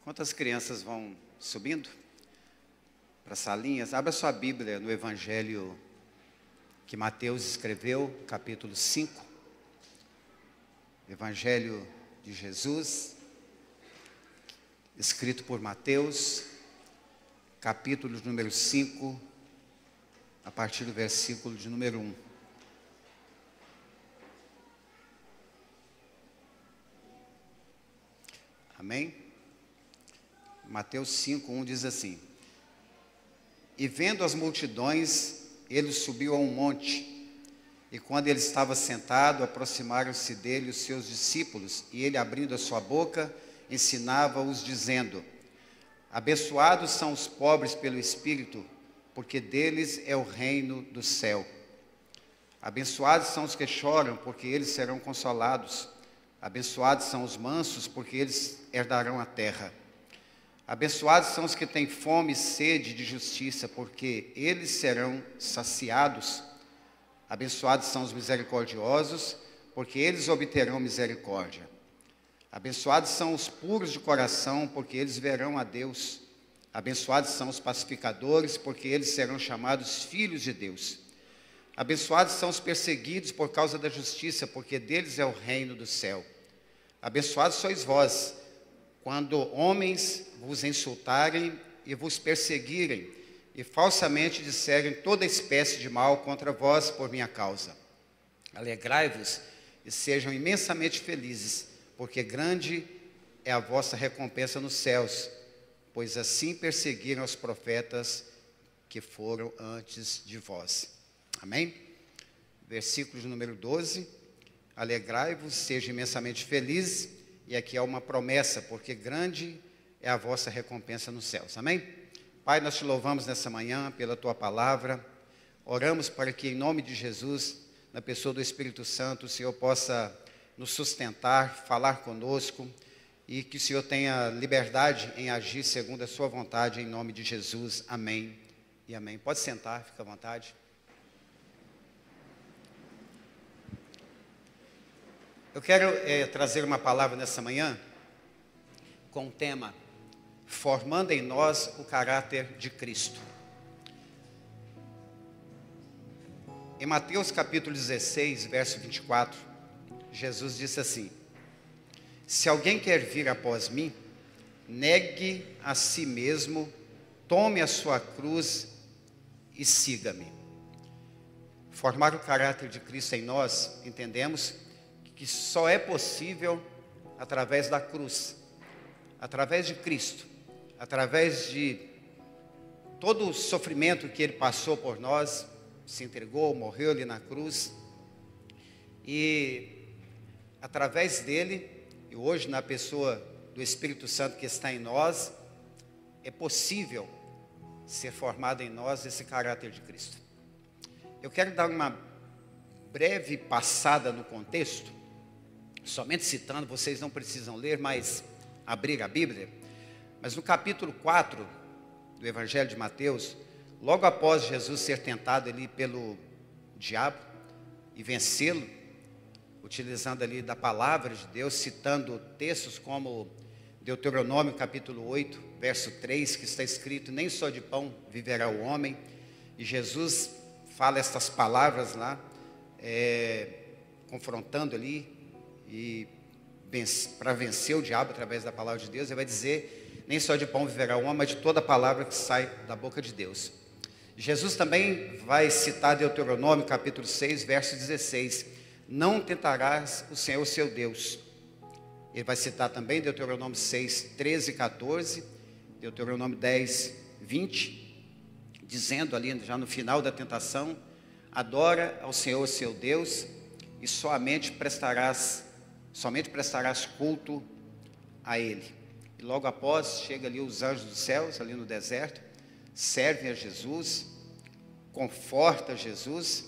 Enquanto as crianças vão subindo para as salinhas, abra sua Bíblia no Evangelho que Mateus escreveu, capítulo 5. Evangelho de Jesus, escrito por Mateus, capítulo número 5, a partir do versículo de número 1. Amém? Mateus 5, 1 diz assim: E vendo as multidões, ele subiu a um monte, e quando ele estava sentado, aproximaram-se dele os seus discípulos, e ele, abrindo a sua boca, ensinava-os, dizendo: Abençoados são os pobres pelo Espírito, porque deles é o reino do céu. Abençoados são os que choram, porque eles serão consolados. Abençoados são os mansos, porque eles herdarão a terra. Abençoados são os que têm fome e sede de justiça, porque eles serão saciados. Abençoados são os misericordiosos, porque eles obterão misericórdia. Abençoados são os puros de coração, porque eles verão a Deus. Abençoados são os pacificadores, porque eles serão chamados filhos de Deus. Abençoados são os perseguidos por causa da justiça, porque deles é o reino do céu. Abençoados sois vós, quando homens vos insultarem e vos perseguirem, e falsamente disserem toda espécie de mal contra vós por minha causa. Alegrai-vos e sejam imensamente felizes, porque grande é a vossa recompensa nos céus, pois assim perseguiram os profetas que foram antes de vós. Amém? Versículo de número 12. Alegrai-vos, sejam imensamente felizes, e aqui há uma promessa, porque grande é a vossa recompensa nos céus. Amém? Pai, nós te louvamos nessa manhã pela tua palavra. Oramos para que, em nome de Jesus, na pessoa do Espírito Santo, o Senhor possa nos sustentar, falar conosco, e que o Senhor tenha liberdade em agir segundo a sua vontade, em nome de Jesus. Amém e amém. Pode sentar, fica à vontade. Eu quero trazer uma palavra nessa manhã com o tema Formando em nós o caráter de Cristo. Em Mateus capítulo 16, verso 24, Jesus disse assim: Se alguém quer vir após mim, negue a si mesmo, tome a sua cruz e siga-me. Formar o caráter de Cristo em nós, entendemos que só é possível através da cruz, através de Cristo, através de todo o sofrimento que Ele passou por nós, se entregou, morreu ali na cruz, e através dele, e hoje na pessoa do Espírito Santo que está em nós, é possível ser formado em nós esse caráter de Cristo. Eu quero dar uma breve passada no contexto, somente citando, vocês não precisam ler, mas abrir a Bíblia. Mas no capítulo 4 do Evangelho de Mateus, logo após Jesus ser tentado ali pelo diabo e vencê-lo, utilizando ali da palavra de Deus, citando textos como Deuteronômio capítulo 8, verso 3, que está escrito: nem só de pão viverá o homem. E Jesus fala estas palavras lá, confrontando ali, e para vencer o diabo através da palavra de Deus, ele vai dizer: nem só de pão viverá o homem, mas de toda palavra que sai da boca de Deus. Jesus também vai citar Deuteronômio capítulo 6, verso 16: não tentarás o Senhor seu Deus. Ele vai citar também Deuteronômio 6, 13 e 14, Deuteronômio 10, 20, dizendo ali já no final da tentação: adora ao Senhor seu Deus e somente prestarás culto a Ele. E logo após, chega ali os anjos dos céus, ali no deserto, servem a Jesus, conforta Jesus.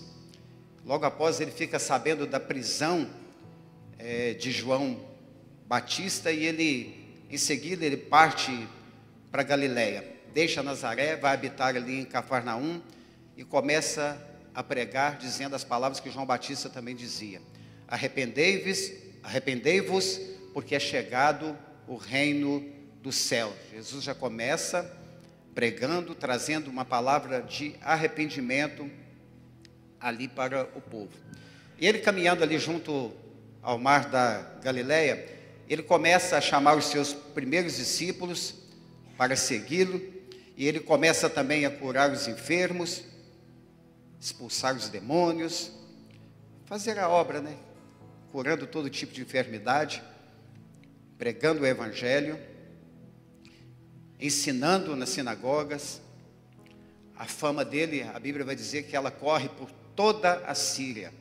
Logo após, ele fica sabendo da prisão de João Batista, e ele, em seguida, ele parte para Galiléia, deixa Nazaré, vai habitar ali em Cafarnaum, e começa a pregar, dizendo as palavras que João Batista também dizia: arrependei-vos, porque é chegado o reino do céu. Jesus já começa pregando, trazendo uma palavra de arrependimento ali para o povo. E ele caminhando ali junto ao mar da Galileia, ele começa a chamar os seus primeiros discípulos para segui-lo, e ele começa também a curar os enfermos, expulsar os demônios, fazer a obra, né? Curando todo tipo de enfermidade, pregando o evangelho, ensinando nas sinagogas. A fama dele, a Bíblia vai dizer que ela corre por toda a Síria.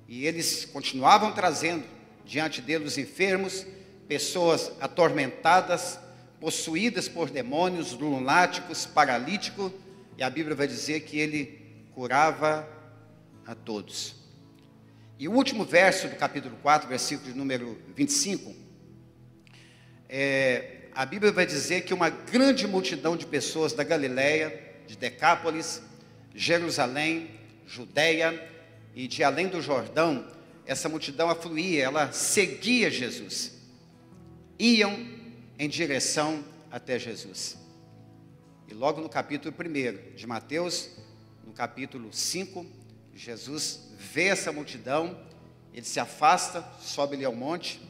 E eles continuavam trazendo diante dele os enfermos, pessoas atormentadas, possuídas por demônios, lunáticos, paralíticos, e a Bíblia vai dizer que ele curava a todos. E o último verso do capítulo 4, versículo de número 25, a Bíblia vai dizer que uma grande multidão de pessoas da Galileia, de Decápolis, Jerusalém, Judeia e de além do Jordão, essa multidão afluía, ela seguia Jesus. Iam em direção até Jesus. E logo no capítulo 1 de Mateus, no capítulo 5, Jesus vê essa multidão, ele se afasta, sobe ali ao monte,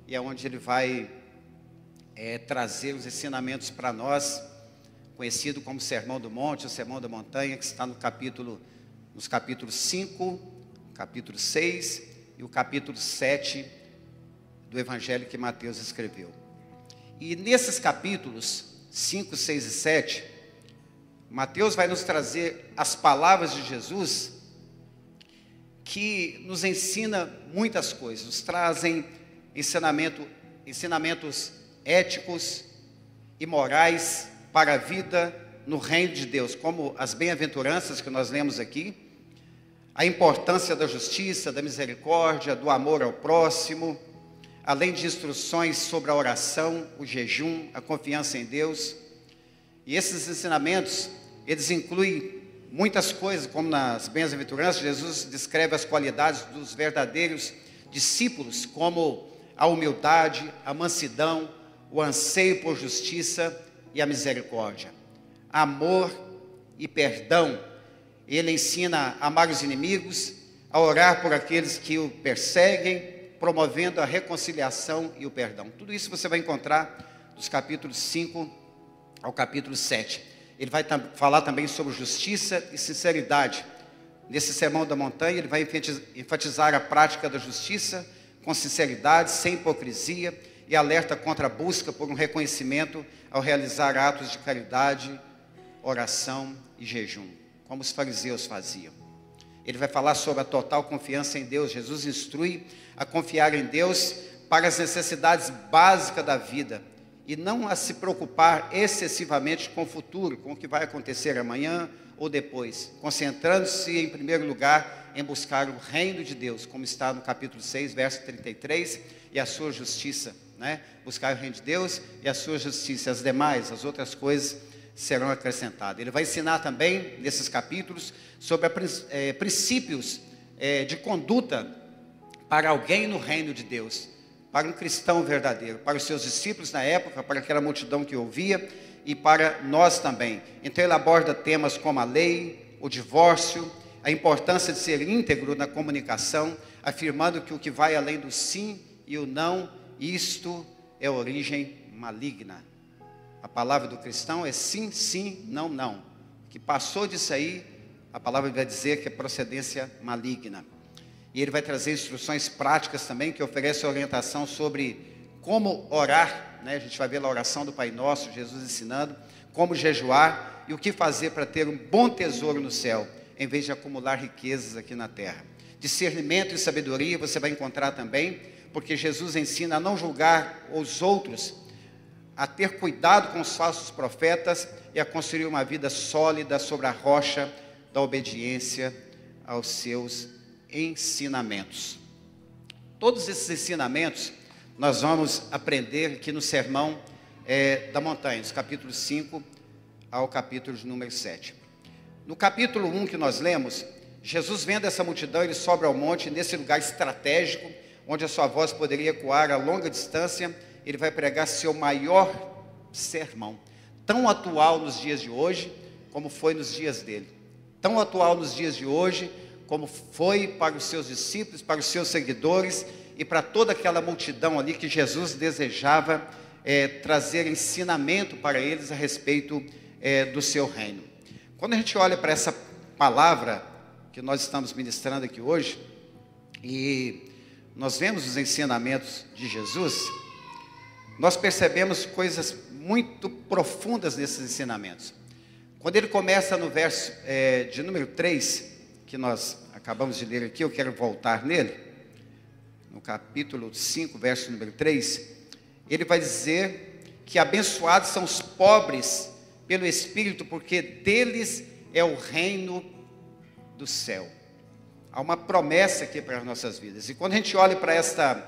e é onde ele vai trazer os ensinamentos para nós, conhecido como Sermão do Monte, o Sermão da Montanha, que está nos capítulos 5, capítulo 6 e o capítulo 7 do Evangelho que Mateus escreveu. E nesses capítulos 5, 6 e 7, Mateus vai nos trazer as palavras de Jesus que nos ensina muitas coisas, nos trazem ensinamentos éticos e morais para a vida no reino de Deus, como as bem-aventuranças que nós lemos aqui, a importância da justiça, da misericórdia, do amor ao próximo, além de instruções sobre a oração, o jejum, a confiança em Deus. E esses ensinamentos, eles incluem muitas coisas, como nas bem-aventuranças, Jesus descreve as qualidades dos verdadeiros discípulos, como a humildade, a mansidão, o anseio por justiça e a misericórdia. Amor e perdão. Ele ensina a amar os inimigos, a orar por aqueles que o perseguem, promovendo a reconciliação e o perdão. Tudo isso você vai encontrar dos capítulos 5 ao capítulo 7. Ele vai falar também sobre justiça e sinceridade. Nesse Sermão da Montanha, ele vai enfatizar a prática da justiça com sinceridade, sem hipocrisia, e alerta contra a busca por um reconhecimento ao realizar atos de caridade, oração e jejum, como os fariseus faziam. Ele vai falar sobre a total confiança em Deus. Jesus instrui a confiar em Deus para as necessidades básicas da vida e não a se preocupar excessivamente com o futuro, com o que vai acontecer amanhã ou depois, concentrando-se em primeiro lugar em buscar o reino de Deus, como está no capítulo 6, verso 33, e a sua justiça, né? Buscar o reino de Deus e a sua justiça, as demais, as outras coisas serão acrescentadas. Ele vai ensinar também, nesses capítulos, sobre princípios de conduta para alguém no reino de Deus, para um cristão verdadeiro, para os seus discípulos na época, para aquela multidão que ouvia e para nós também. Então ele aborda temas como a lei, o divórcio, a importância de ser íntegro na comunicação, afirmando que o que vai além do sim e o não, isto é origem maligna. A palavra do cristão é sim, sim, não, não. O que passou disso aí, a palavra vai dizer que é procedência maligna. E ele vai trazer instruções práticas também, que oferecem orientação sobre como orar, né? A gente vai ver lá a oração do Pai Nosso, Jesus ensinando, como jejuar e o que fazer para ter um bom tesouro no céu, em vez de acumular riquezas aqui na terra. Discernimento e sabedoria você vai encontrar também, porque Jesus ensina a não julgar os outros, a ter cuidado com os falsos profetas e a construir uma vida sólida sobre a rocha da obediência aos seus ensinamentos. Todos esses ensinamentos nós vamos aprender aqui no Sermão da Montanha, dos capítulos 5 ao capítulo de número 7. No capítulo 1 que nós lemos, Jesus vendo essa multidão, ele sobe ao monte, nesse lugar estratégico, onde a sua voz poderia ecoar a longa distância, ele vai pregar seu maior sermão, tão atual nos dias de hoje, como foi nos dias dele, tão atual nos dias de hoje, como foi para os seus discípulos, para os seus seguidores, e para toda aquela multidão ali que Jesus desejava trazer ensinamento para eles a respeito do seu reino. Quando a gente olha para essa palavra que nós estamos ministrando aqui hoje, e nós vemos os ensinamentos de Jesus, nós percebemos coisas muito profundas nesses ensinamentos. Quando ele começa no verso de número 3, que nós acabamos de ler aqui, eu quero voltar nele, no capítulo 5, verso número 3, ele vai dizer que abençoados são os pobres pelo Espírito, porque deles é o reino do céu. Há uma promessa aqui para as nossas vidas. E quando a gente olha para esta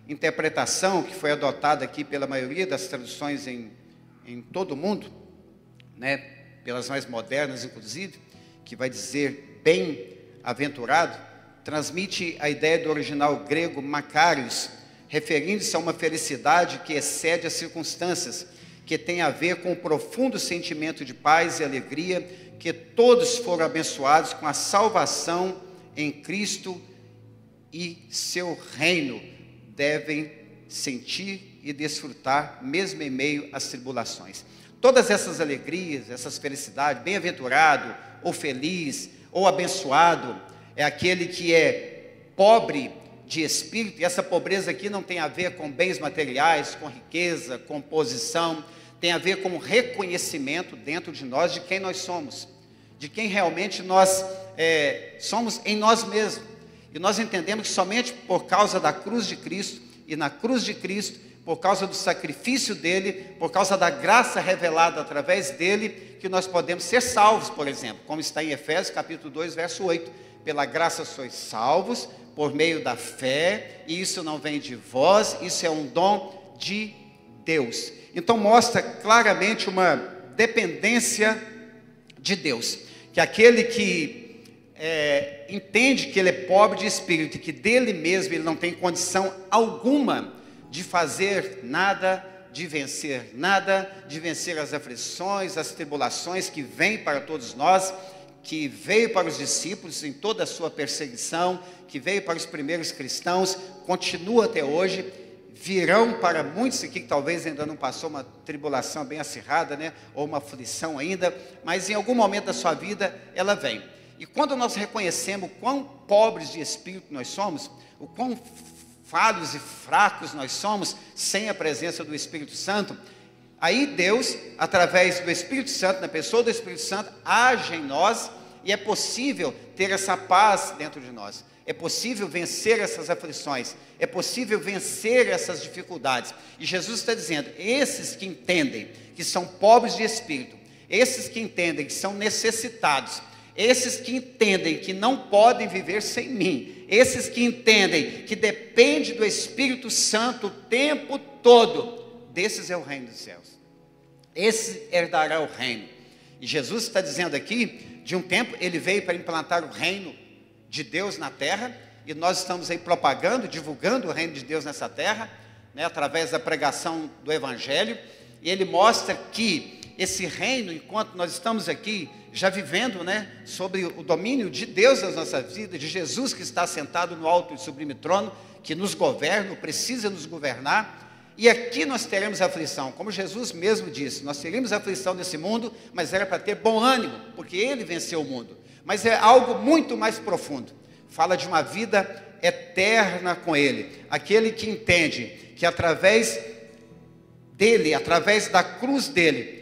interpretação que foi adotada aqui pela maioria das traduções em todo o mundo, né, pelas mais modernas inclusive, que vai dizer bem-aventurado, transmite a ideia do original grego makarios, referindo-se a uma felicidade que excede as circunstâncias, que tem a ver com o profundo sentimento de paz e alegria, que todos foram abençoados com a salvação em Cristo e seu reino devem sentir e desfrutar, mesmo em meio às tribulações. Todas essas alegrias, essas felicidades, bem-aventurado, ou feliz, ou abençoado, é aquele que é pobre de espírito, e essa pobreza aqui não tem a ver com bens materiais, com riqueza, com posição, tem a ver com o reconhecimento dentro de nós de quem nós somos, de quem realmente nós somos em nós mesmos. E nós entendemos que somente por causa da cruz de Cristo, e na cruz de Cristo, por causa do sacrifício dele, por causa da graça revelada através dele, que nós podemos ser salvos, por exemplo, como está em Efésios capítulo 2, verso 8, pela graça sois salvos, por meio da fé, e isso não vem de vós, isso é um dom de Deus. Então mostra claramente uma dependência de Deus, que aquele que entende que ele é pobre de espírito, e que dele mesmo ele não tem condição alguma de fazer nada, de vencer nada, de vencer as aflições, as tribulações que vêm para todos nós, que veio para os discípulos em toda a sua perseguição, que veio para os primeiros cristãos, continua até hoje, virão para muitos aqui que talvez ainda não passou uma tribulação bem acirrada, né? Ou uma aflição ainda, mas em algum momento da sua vida ela vem. E quando nós reconhecemos o quão pobres de espírito nós somos, o quão falhos e fracos nós somos sem a presença do Espírito Santo, aí Deus, através do Espírito Santo, na pessoa do Espírito Santo, age em nós, e é possível ter essa paz dentro de nós, é possível vencer essas aflições, é possível vencer essas dificuldades. E Jesus está dizendo, esses que entendem que são pobres de espírito, esses que entendem que são necessitados, esses que entendem que não podem viver sem mim, esses que entendem que depende do Espírito Santo o tempo todo, desses é o reino dos céus. Esse herdará o reino. E Jesus está dizendo aqui, de um tempo ele veio para implantar o reino de Deus na terra, e nós estamos aí propagando, divulgando o reino de Deus nessa terra, né, através da pregação do Evangelho, e ele mostra que esse reino, enquanto nós estamos aqui, já vivendo, né, sobre o domínio de Deus nas nossas vidas, de Jesus que está sentado no alto e sublime trono, que nos governa, precisa nos governar, e aqui nós teremos aflição, como Jesus mesmo disse, nós teremos aflição nesse mundo, mas era para ter bom ânimo, porque ele venceu o mundo, mas é algo muito mais profundo, fala de uma vida eterna com ele, aquele que entende que através dele, através da cruz dele,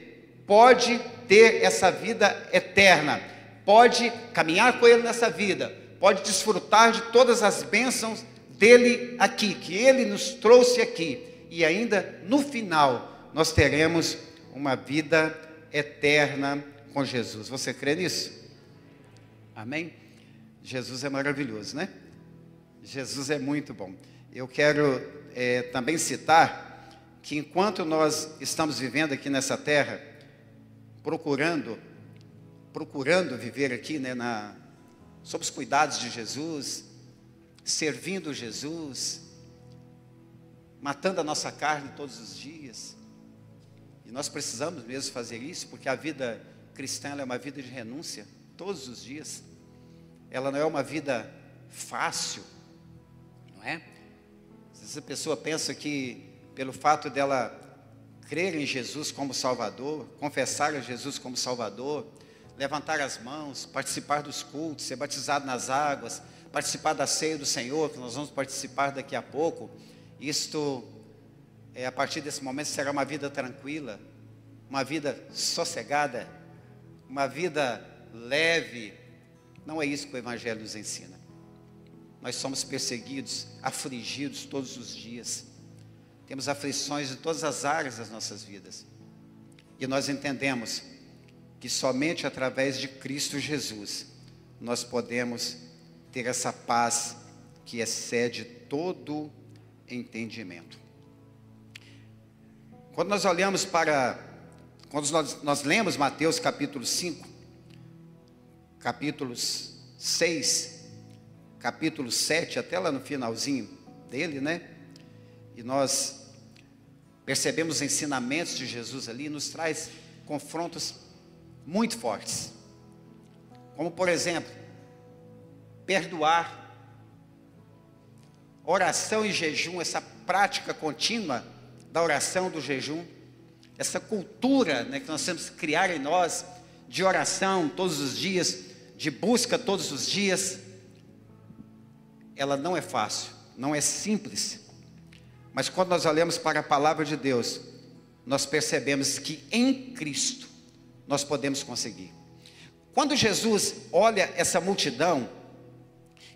pode ter essa vida eterna, pode caminhar com ele nessa vida, pode desfrutar de todas as bênçãos dele aqui, que ele nos trouxe aqui, e ainda no final nós teremos uma vida eterna com Jesus. Você crê nisso? Amém? Jesus é maravilhoso, né? Jesus é muito bom. Eu quero também citar que enquanto nós estamos vivendo aqui nessa terra, procurando viver aqui, né, sob os cuidados de Jesus, servindo Jesus, matando a nossa carne todos os dias, E nós precisamos mesmo fazer isso, porque a vida cristã ela é uma vida de renúncia, todos os dias. Ela não é uma vida fácil, não é? Se a pessoa pensa que pelo fato dela crer em Jesus como Salvador, confessar a Jesus como Salvador, levantar as mãos, participar dos cultos, ser batizado nas águas, participar da ceia do Senhor, que nós vamos participar daqui a pouco, isto, a partir desse momento, será uma vida tranquila, uma vida sossegada, uma vida leve. Não é isso que o Evangelho nos ensina. Nós somos perseguidos, afligidos todos os dias. Temos aflições de todas as áreas das nossas vidas. E nós entendemos que somente através de Cristo Jesus nós podemos ter essa paz que excede todo entendimento. Quando nós olhamos quando nós lemos Mateus capítulo 5, capítulos 6, capítulo 7, até lá no finalzinho dele, né? E nós percebemos ensinamentos de Jesus ali, nos traz confrontos muito fortes. Como, por exemplo, perdoar, oração e jejum, essa prática contínua da oração, do jejum, essa cultura, né, que nós temos que criar em nós, de oração todos os dias, de busca todos os dias. Ela não é fácil, não é simples. Mas quando nós olhamos para a palavra de Deus, nós percebemos que em Cristo nós podemos conseguir. Quando Jesus olha essa multidão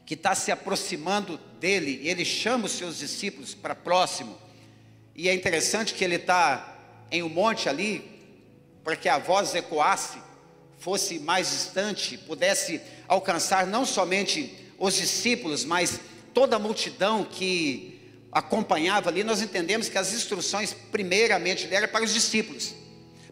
que está se aproximando dele, ele chama os seus discípulos para próximo, e é interessante que ele está em um monte ali, para que a voz ecoasse, fosse mais distante, pudesse alcançar não somente os discípulos, mas toda a multidão que acompanhava ali. Nós entendemos que as instruções primeiramente eram para os discípulos,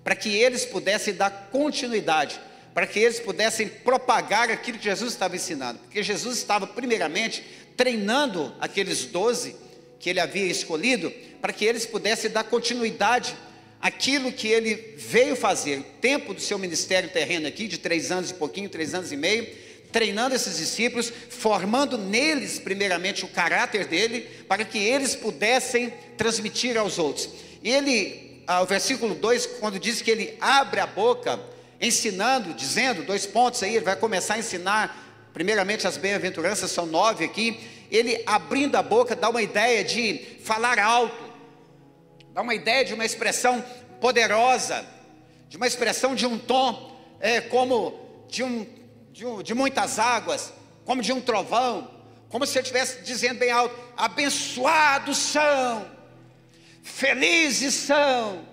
para que eles pudessem dar continuidade, para que eles pudessem propagar aquilo que Jesus estava ensinando, porque Jesus estava primeiramente treinando aqueles 12 que ele havia escolhido, para que eles pudessem dar continuidade àquilo que ele veio fazer. O tempo do seu ministério terreno aqui, de 3 anos e pouquinho, 3 anos e meio, treinando esses discípulos, formando neles primeiramente o caráter dele, para que eles pudessem transmitir aos outros. Ele, o versículo 2, quando diz que ele abre a boca, ensinando, dizendo, 2 pontos aí, ele vai começar a ensinar, primeiramente as bem-aventuranças, são 9 aqui, ele abrindo a boca dá uma ideia de falar alto, dá uma ideia de uma expressão poderosa, de uma expressão de um tom, como de muitas águas, como de um trovão, como se eu estivesse dizendo bem alto: abençoados são, felizes são,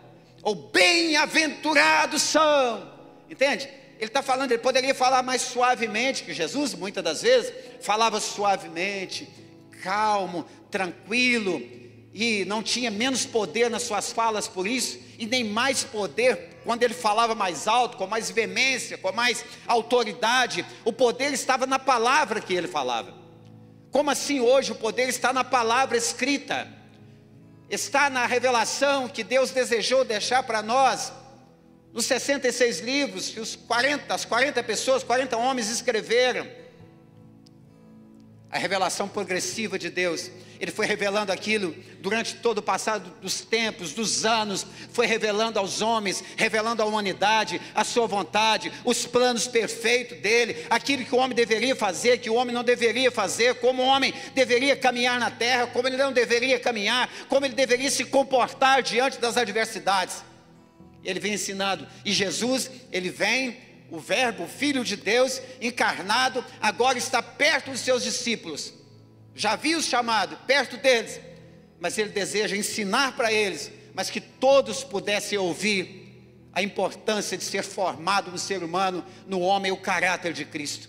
ou bem-aventurados são, entende? Ele está falando, ele poderia falar mais suavemente, que Jesus muitas das vezes falava suavemente, calmo, tranquilo, e não tinha menos poder nas suas falas por isso, e nem mais poder quando ele falava mais alto, com mais veemência, com mais autoridade. O poder estava na palavra que ele falava. Como assim hoje o poder está na palavra escrita? Está na revelação que Deus desejou deixar para nós, nos 66 livros que as 40 pessoas, 40 homens escreveram. A revelação progressiva de Deus. Ele foi revelando aquilo durante todo o passado dos tempos, dos anos, foi revelando aos homens, revelando à humanidade a sua vontade, os planos perfeitos dele, aquilo que o homem deveria fazer, que o homem não deveria fazer, como o homem deveria caminhar na terra, como ele não deveria caminhar, como ele deveria se comportar diante das adversidades. Ele vem ensinando, e Jesus, ele vem, o Verbo, o Filho de Deus, encarnado, agora está perto dos seus discípulos. Já havia os chamado perto deles, mas ele deseja ensinar para eles, mas que todos pudessem ouvir a importância de ser formado no ser humano, no homem, o caráter de Cristo.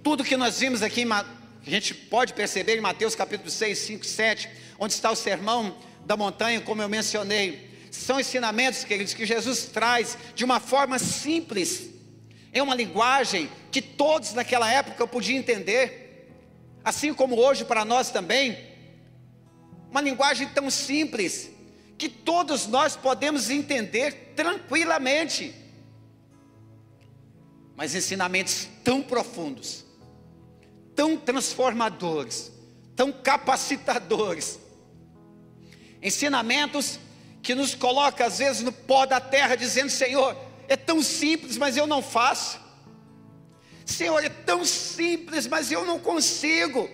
Tudo que nós vimos aqui, a gente pode perceber em Mateus capítulo 6, 5, 7, onde está o sermão da montanha, como eu mencionei, são ensinamentos, queridos, que Jesus traz de uma forma simples, em uma linguagem que todos naquela época podiam entender, assim como hoje para nós também, uma linguagem tão simples, que todos nós podemos entender tranquilamente. Mas ensinamentos tão profundos, tão transformadores, tão capacitadores, ensinamentos que nos colocam às vezes no pó da terra, dizendo: Senhor, é tão simples, mas eu não faço. Senhor, é tão simples, mas eu não consigo.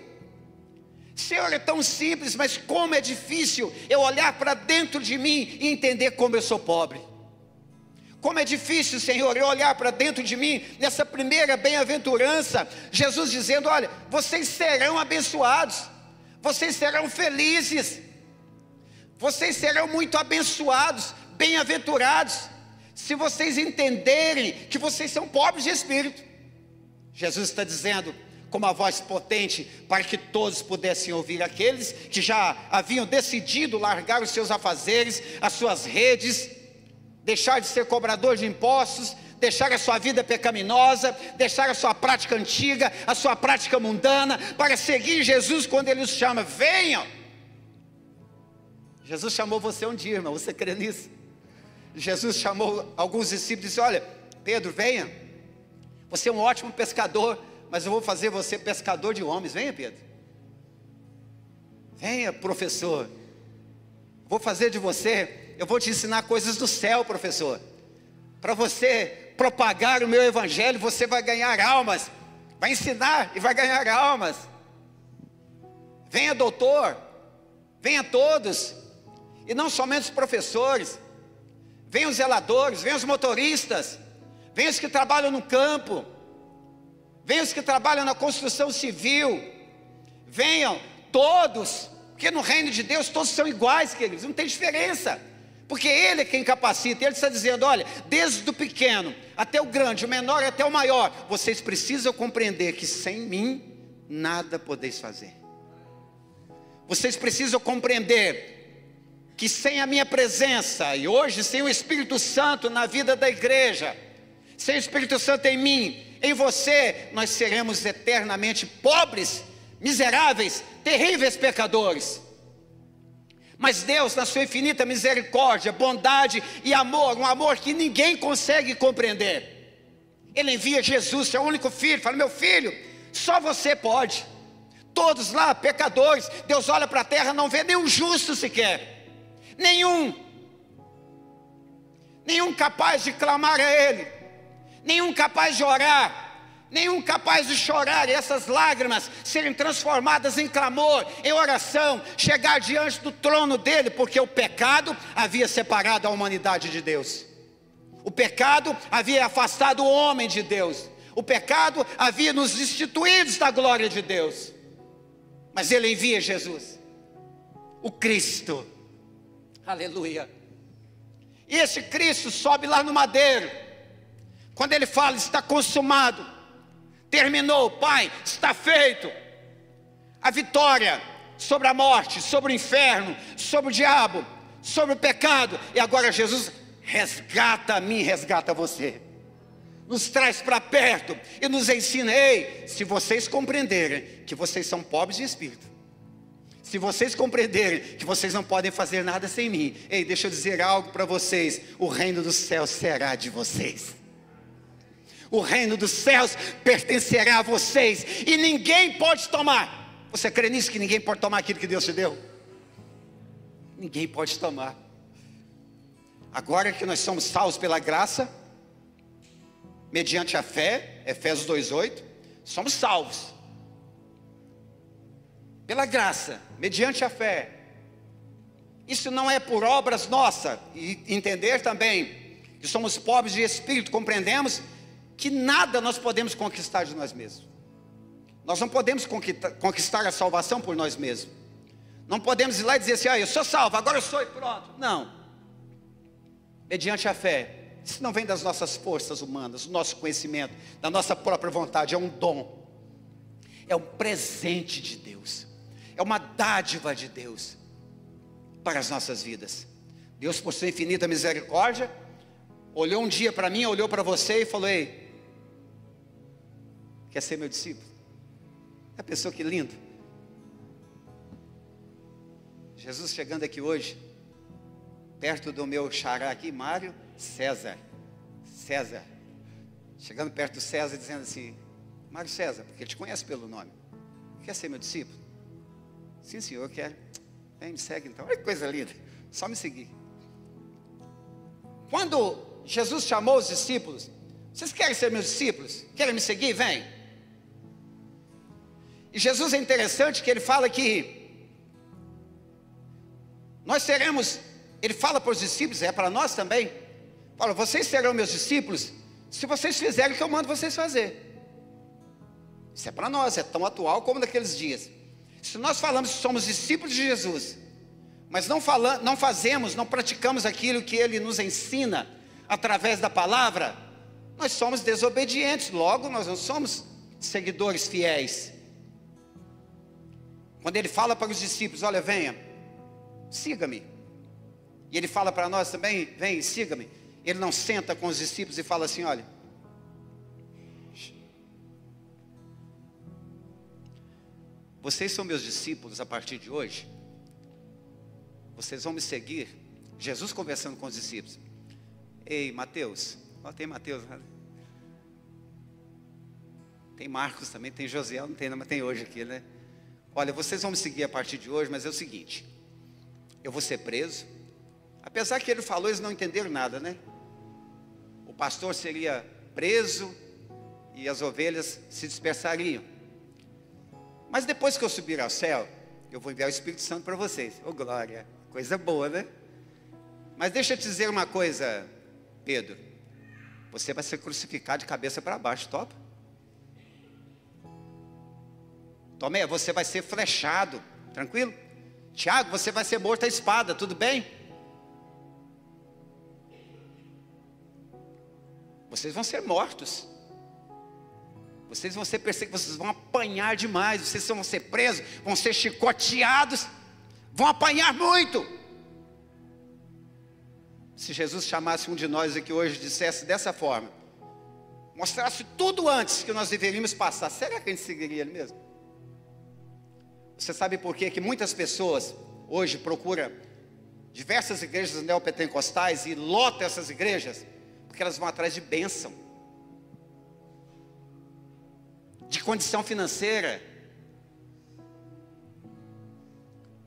Senhor, é tão simples, mas como é difícil eu olhar para dentro de mim e entender como eu sou pobre. Como é difícil, Senhor, eu olhar para dentro de mim, nessa primeira bem-aventurança, Jesus dizendo: olha, vocês serão abençoados, vocês serão felizes, vocês serão muito abençoados, bem-aventurados, se vocês entenderem que vocês são pobres de espírito. Jesus está dizendo com uma voz potente, para que todos pudessem ouvir, aqueles que já haviam decidido largar os seus afazeres, as suas redes, deixar de ser cobrador de impostos, deixar a sua vida pecaminosa, deixar a sua prática antiga, a sua prática mundana, para seguir Jesus quando Ele os chama: venham. Jesus chamou você um dia, irmão, você crê nisso? Jesus chamou alguns discípulos e disse: olha, Pedro, venha, você é um ótimo pescador, mas eu vou fazer você pescador de homens. Venha, Pedro. Venha, professor, vou fazer de você, eu vou te ensinar coisas do céu, professor. Para você propagar o meu evangelho, você vai ganhar almas, vai ensinar e vai ganhar almas. Venha, doutor, venha todos, e não somente os professores, venham os zeladores, venham os motoristas, venham os que trabalham no campo, venham os que trabalham na construção civil, venham todos, porque no reino de Deus todos são iguais, queridos, não tem diferença, porque Ele é quem capacita. Ele está dizendo: olha, desde o pequeno até o grande, o menor até o maior, vocês precisam compreender que sem mim nada podeis fazer. Vocês precisam compreender que sem a minha presença, e hoje sem o Espírito Santo na vida da igreja, sem o Espírito Santo em mim, em você, nós seremos eternamente pobres, miseráveis, terríveis pecadores. Mas Deus, na sua infinita misericórdia, bondade e amor, um amor que ninguém consegue compreender, Ele envia Jesus, seu único filho, fala: meu filho, só você pode. Todos lá, pecadores, Deus olha para a terra, não vê nenhum justo sequer, nenhum capaz de clamar a Ele, nenhum capaz de orar, nenhum capaz de chorar, e essas lágrimas serem transformadas em clamor, em oração, chegar diante do trono dEle, porque o pecado havia separado a humanidade de Deus, o pecado havia afastado o homem de Deus, o pecado havia nos destituídos da glória de Deus, mas Ele envia Jesus, o Cristo, aleluia, e esse Cristo sobe lá no madeiro, quando Ele fala: está consumado, terminou, Pai, está feito. A vitória sobre a morte, sobre o inferno, sobre o diabo, sobre o pecado. E agora Jesus resgata a mim, resgata você, nos traz para perto e nos ensina: ei, se vocês compreenderem que vocês são pobres de espírito, se vocês compreenderem que vocês não podem fazer nada sem mim, ei, deixa eu dizer algo para vocês: o reino dos céus será de vocês. O reino dos céus pertencerá a vocês, e ninguém pode tomar. Você crê nisso, que ninguém pode tomar aquilo que Deus te deu? Ninguém pode tomar. Agora que nós somos salvos pela graça, mediante a fé, Efésios 2:8, somos salvos pela graça, mediante a fé. Isso não é por obras nossas. E entender também que somos pobres de espírito, compreendemos que nada nós podemos conquistar de nós mesmos. Nós não podemos conquistar a salvação por nós mesmos. Não podemos ir lá e dizer assim: eu sou salvo, agora eu sou e pronto. Não. Mediante a fé. Isso não vem das nossas forças humanas, do nosso conhecimento, da nossa própria vontade. É um dom, é um presente de Deus, é uma dádiva de Deus para as nossas vidas. Deus, por sua infinita misericórdia, olhou um dia para mim, olhou para você e falou: ei, quer ser meu discípulo? A pessoa, que lindo. Jesus chegando aqui hoje, perto do meu xará aqui, Mário César. César. Chegando perto do César, dizendo assim: Mário César, porque ele te conhece pelo nome. Quer ser meu discípulo? Sim, senhor, eu quero. Vem, me segue então. Olha que coisa linda. Só me seguir. Quando Jesus chamou os discípulos: vocês querem ser meus discípulos? Querem me seguir? Vem. E Jesus é interessante que ele fala que nós seremos, ele fala para os discípulos, é para nós também. Fala: vocês serão meus discípulos se vocês fizerem o que eu mando vocês fazer. Isso é para nós, é tão atual como naqueles dias. Se nós falamos que somos discípulos de Jesus, mas não fazemos, não praticamos aquilo que Ele nos ensina através da palavra, nós somos desobedientes, logo nós não somos seguidores fiéis. Quando Ele fala para os discípulos: olha, venha, siga-me. E Ele fala para nós também: vem, siga-me. Ele não senta com os discípulos e fala assim: olha, vocês são meus discípulos a partir de hoje, vocês vão me seguir. Jesus conversando com os discípulos: ei, Mateus, ó, tem Mateus, tem Marcos também, tem José, não tem, mas tem hoje aqui, né? Olha, vocês vão me seguir a partir de hoje, mas é o seguinte: eu vou ser preso. Apesar que ele falou, eles não entenderam nada, né? O pastor seria preso e as ovelhas se dispersariam. Mas depois que eu subir ao céu, eu vou enviar o Espírito Santo para vocês. Ô, glória, coisa boa, né? Mas deixa eu te dizer uma coisa, Pedro: você vai ser crucificado de cabeça para baixo, topa? Tomé, você vai ser flechado, tranquilo? Tiago, você vai ser morto à espada, tudo bem? Vocês vão ser mortos. Vocês vão ser perseguidos, vocês vão apanhar demais, vocês vão ser presos, vão ser chicoteados, vão apanhar muito. Se Jesus chamasse um de nós aqui hoje e dissesse dessa forma, mostrasse tudo antes que nós deveríamos passar, será que a gente seguiria ele mesmo? Você sabe por quê? Que muitas pessoas hoje procuram diversas igrejas neopentecostais e lotam essas igrejas? Porque elas vão atrás de bênção, de condição financeira,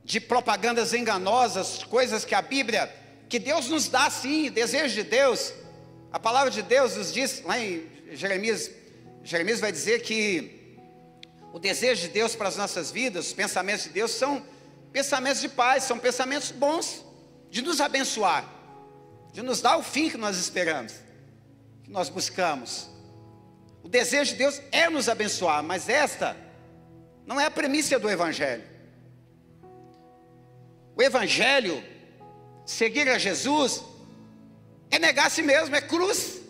de propagandas enganosas, coisas que a Bíblia, que Deus nos dá sim, desejo de Deus. A palavra de Deus nos diz, lá em Jeremias vai dizer que o desejo de Deus para as nossas vidas, os pensamentos de Deus são pensamentos de paz, são pensamentos bons, de nos abençoar, de nos dar o fim que nós esperamos, que nós buscamos. O desejo de Deus é nos abençoar, mas esta não é a premissa do Evangelho. O Evangelho, seguir a Jesus, é negar a si mesmo, é cruz,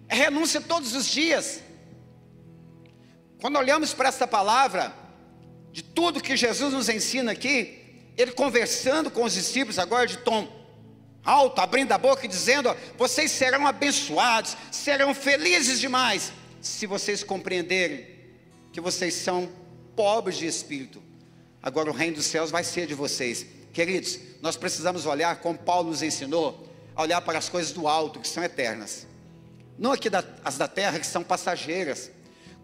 é renúncia todos os dias. Quando olhamos para essa palavra, de tudo que Jesus nos ensina aqui, Ele conversando com os discípulos agora de tom alto, abrindo a boca e dizendo: vocês serão abençoados, serão felizes demais, se vocês compreenderem que vocês são pobres de espírito. Agora o reino dos céus vai ser de vocês. Queridos, nós precisamos olhar como Paulo nos ensinou, a olhar para as coisas do alto, que são eternas, não aqui as da terra, que são passageiras.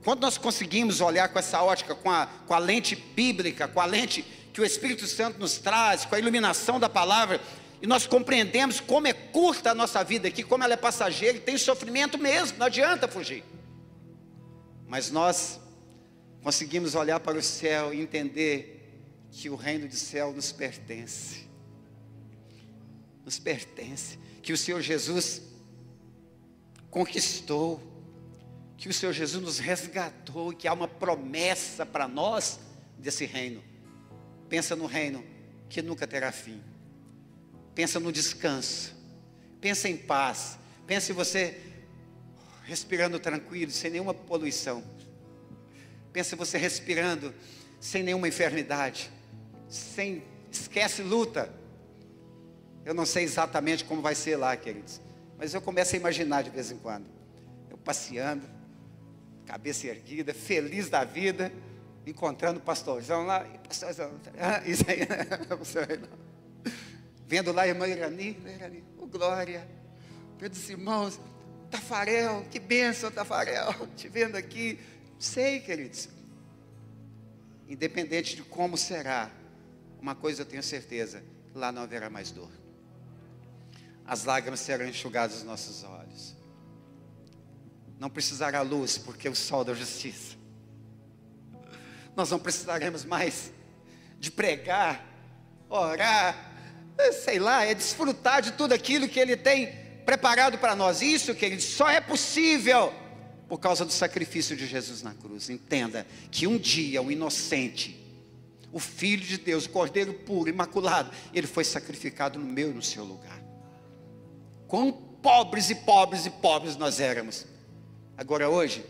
Quando nós conseguimos olhar com essa ótica, com a lente bíblica, com a lente que o Espírito Santo nos traz, com a iluminação da palavra, e nós compreendemos como é curta a nossa vida aqui, como ela é passageira e tem sofrimento mesmo, não adianta fugir. Mas nós conseguimos olhar para o céu e entender que o reino do céu nos pertence, que o Senhor Jesus conquistou, que o Senhor Jesus nos resgatou, e que há uma promessa para nós desse reino. Pensa no reino que nunca terá fim, pensa no descanso, pensa em paz, pensa em você respirando tranquilo, sem nenhuma poluição, pensa em você respirando sem nenhuma enfermidade, esquece luta. Eu não sei exatamente como vai ser lá, queridos, mas eu começo a imaginar de vez em quando, eu passeando, cabeça erguida, feliz da vida, encontrando o pastorzão lá, e pastorzão, isso aí, Vendo lá a irmã Irani, oh glória, vendo os irmãos, Tafarel, que bênção Tafarel, te vendo aqui. Sei, queridos, independente de como será, uma coisa eu tenho certeza, lá não haverá mais dor. As lágrimas serão enxugadas dos nossos olhos. Não precisará luz, porque o sol da justiça. Nós não precisaremos mais de pregar, orar, sei lá, é desfrutar de tudo aquilo que Ele tem preparado para nós. Isso, queridos, só é possível por causa do sacrifício de Jesus na cruz. Entenda que um dia o inocente, o Filho de Deus, o Cordeiro puro, imaculado, Ele foi sacrificado no meu e no seu lugar. Quão pobres e pobres e pobres nós éramos. Agora hoje,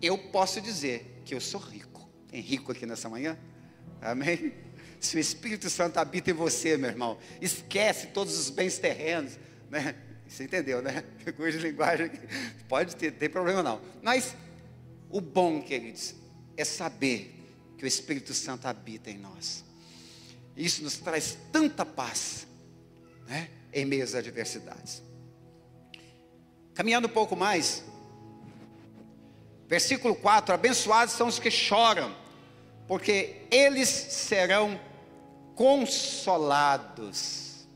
eu posso dizer que eu sou rico. Tem rico aqui nessa manhã? Amém? Se o Espírito Santo habita em você, meu irmão, esquece todos os bens terrenos, né? Você entendeu, né? Figura de linguagem, pode ter, não tem problema não. Mas o bom, queridos, é saber que o Espírito Santo habita em nós. Isso nos traz tanta paz, né? Em meio às adversidades. Caminhando um pouco mais, versículo 4, abençoados são os que choram, porque eles serão consolados.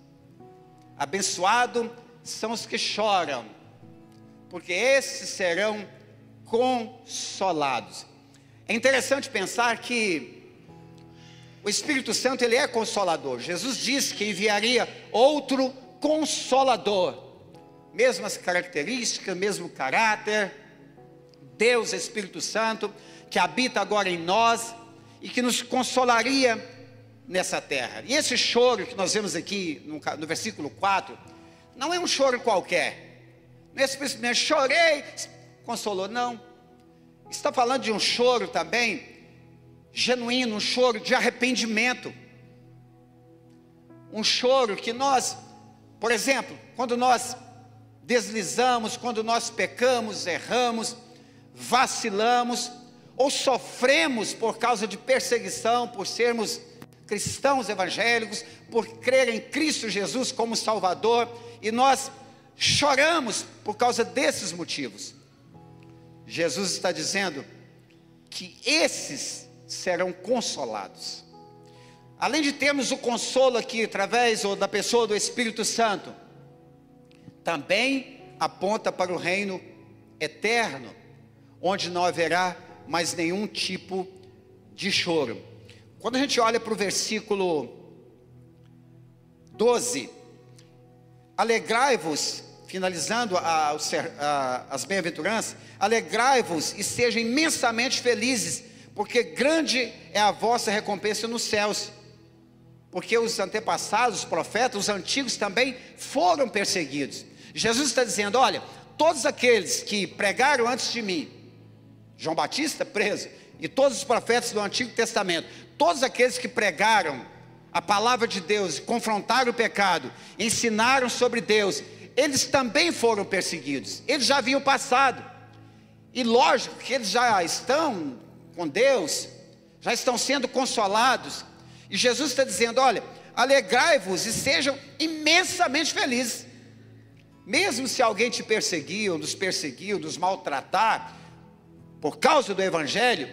Abençoados são os que choram, porque esses serão consolados. É interessante pensar que o Espírito Santo, Ele é consolador. Jesus disse que enviaria outro consolador, mesmas características, mesmo caráter, Deus Espírito Santo, que habita agora em nós, e que nos consolaria nessa terra. E esse choro que nós vemos aqui no versículo 4, não é um choro qualquer, não é simplesmente chorei, consolou, não. Está falando de um choro também genuíno, um choro de arrependimento, um choro que nós, por exemplo, quando nós deslizamos, quando nós pecamos, erramos, vacilamos, ou sofremos por causa de perseguição, por sermos cristãos evangélicos, por crer em Cristo Jesus como Salvador, e nós choramos por causa desses motivos. Jesus está dizendo que esses serão consolados. Além de termos o consolo aqui através da pessoa do Espírito Santo, também aponta para o reino eterno, onde não haverá mais nenhum tipo de choro. Quando a gente olha para o versículo 12, alegrai-vos, finalizando as bem-aventuranças, alegrai-vos e sejam imensamente felizes, porque grande é a vossa recompensa nos céus. Porque os antepassados, os profetas, os antigos também foram perseguidos. Jesus está dizendo, olha, todos aqueles que pregaram antes de mim, João Batista preso, e todos os profetas do Antigo Testamento, todos aqueles que pregaram a palavra de Deus, confrontaram o pecado, ensinaram sobre Deus, eles também foram perseguidos, eles já haviam passado, e lógico que eles já estão com Deus, já estão sendo consolados, e Jesus está dizendo, olha, alegrai-vos e sejam imensamente felizes, mesmo se alguém te perseguiu, nos maltratar, por causa do Evangelho,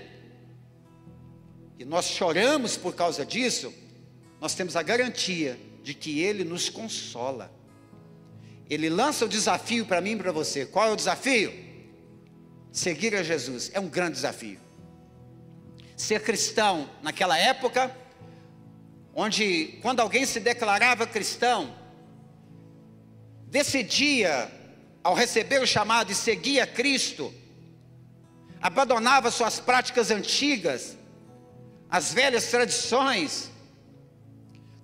e nós choramos por causa disso, nós temos a garantia de que Ele nos consola. Ele lança o desafio para mim e para você. Qual é o desafio? Seguir a Jesus, é um grande desafio. Ser cristão naquela época, onde quando alguém se declarava cristão, decidia, ao receber o chamado e seguir a Cristo, abandonava suas práticas antigas, as velhas tradições,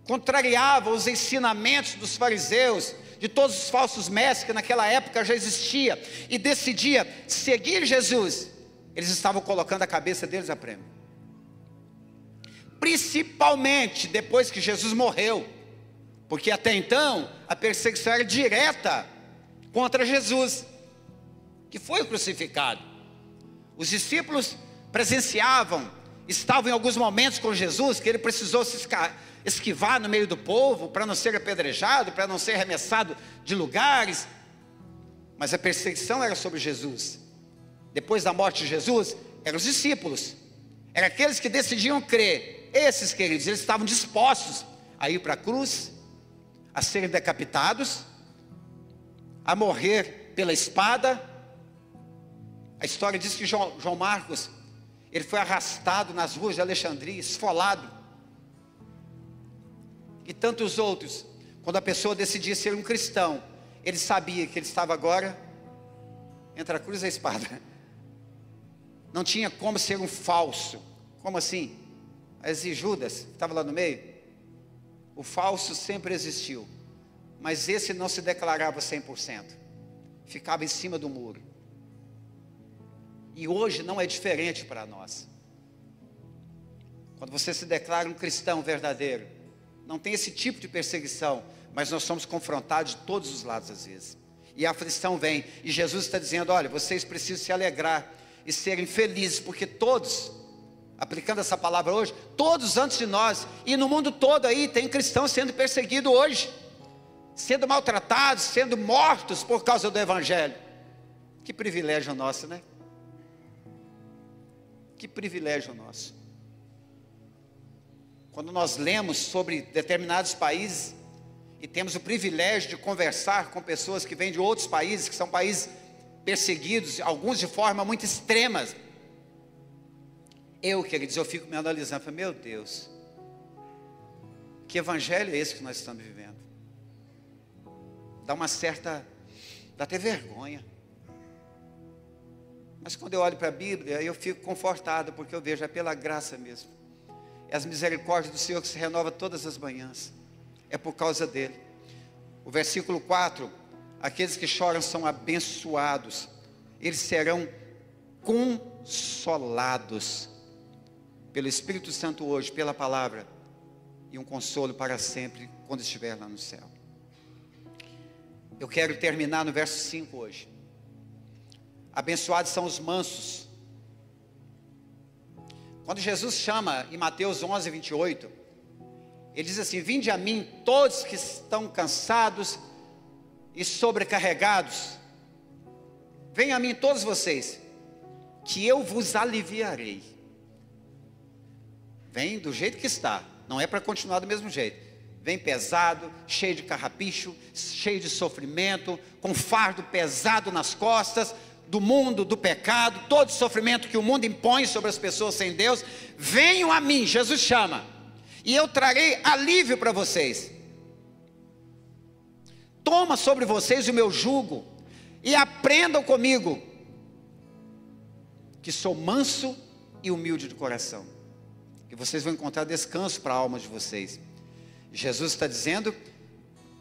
contrariava os ensinamentos dos fariseus, de todos os falsos mestres que naquela época já existia, e decidia seguir Jesus, eles estavam colocando a cabeça deles a prêmio. Principalmente depois que Jesus morreu, porque até então a perseguição era direta contra Jesus, que foi crucificado. Os discípulos presenciavam estavam em alguns momentos com Jesus, que ele precisou se esquivar no meio do povo, para não ser apedrejado, para não ser arremessado de lugares, mas a perseguição era sobre Jesus. Depois da morte de Jesus, eram os discípulos, eram aqueles que decidiam crer. Esses, queridos, eles estavam dispostos a ir para a cruz, a serem decapitados, a morrer pela espada. A história diz que João Marcos, ele foi arrastado nas ruas de Alexandria, esfolado. E tantos outros. Quando a pessoa decidia ser um cristão, ele sabia que ele estava agora entre a cruz e a espada. Não tinha como ser um falso. Como assim? Mas e Judas, que estava lá no meio? O falso sempre existiu, mas esse não se declarava 100%. Ficava em cima do muro. E hoje não é diferente para nós. Quando você se declara um cristão verdadeiro, não tem esse tipo de perseguição, mas nós somos confrontados de todos os lados às vezes. E a aflição vem, e Jesus está dizendo, olha, vocês precisam se alegrar e serem felizes, porque todos, aplicando essa palavra hoje, todos antes de nós, e no mundo todo aí, tem cristãos sendo perseguidos hoje, sendo maltratados, sendo mortos por causa do Evangelho. Que privilégio nosso, né? Que privilégio nosso. Quando nós lemos sobre determinados países, e temos o privilégio de conversar com pessoas que vêm de outros países, que são países perseguidos, alguns de forma muito extrema. Queridos, eu fico me analisando, falei, meu Deus, que evangelho é esse que nós estamos vivendo? Dá até vergonha. Mas quando eu olho para a Bíblia, eu fico confortado, porque eu vejo, é pela graça mesmo. É as misericórdias do Senhor que se renova todas as manhãs. É por causa dele. O versículo 4, aqueles que choram são abençoados, eles serão consolados pelo Espírito Santo hoje, pela palavra, e um consolo para sempre, quando estiver lá no céu. Eu quero terminar no verso 5 hoje. Abençoados são os mansos. Quando Jesus chama, em Mateus 11, 28, ele diz assim, vinde a mim todos que estão cansados e sobrecarregados, venham a mim todos vocês, que eu vos aliviarei. Vem do jeito que está, não é para continuar do mesmo jeito. Vem pesado, cheio de carrapicho, cheio de sofrimento, com fardo pesado nas costas, do mundo, do pecado, todo sofrimento que o mundo impõe sobre as pessoas sem Deus. Venham a mim, Jesus chama, e eu trarei alívio para vocês. Toma sobre vocês o meu jugo, e aprendam comigo, que sou manso e humilde de coração, que vocês vão encontrar descanso para a alma de vocês. Jesus está dizendo